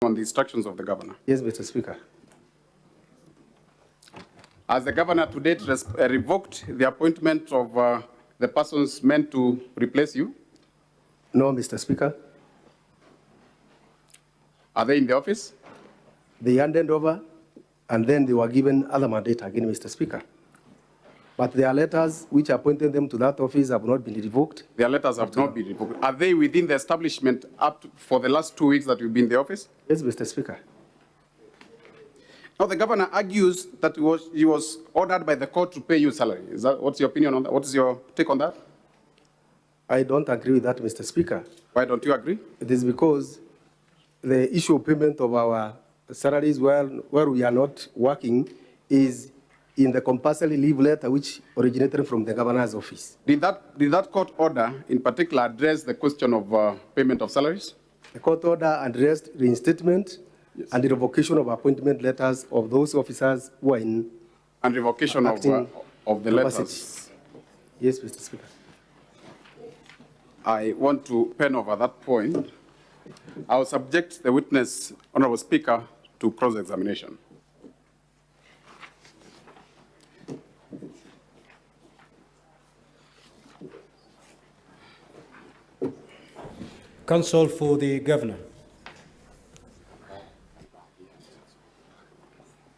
On the instructions of the governor. Yes, Mr. Speaker. Has the governor to date revoked the appointment of the persons meant to replace you? No, Mr. Speaker. Are they in the office? They handed over and then they were given other mandate again, Mr. Speaker. But their letters which appointed them to that office have not been revoked. Their letters have not been revoked. Are they within the establishment for the last 2 weeks that you've been in the office? Yes, Mr. Speaker. Now, the governor argues that he was ordered by the court to pay you salary. What's your opinion on that? What is your take on that? I don't agree with that, Mr. Speaker. Why don't you agree? It is because the issue of payment of our salaries where we are not working is in the compulsory leave letter which originated from the governor's office. Did that court order in particular address the question of payment of salaries? The court order addressed reinstatement and the revocation of appointment letters of those officers who are in and revocation of the capacity. letters. Yes, Mr. Speaker. I want to pen over that point. I will subject the witness, Honorable Speaker, to cross-examination. Counsel for the Governor.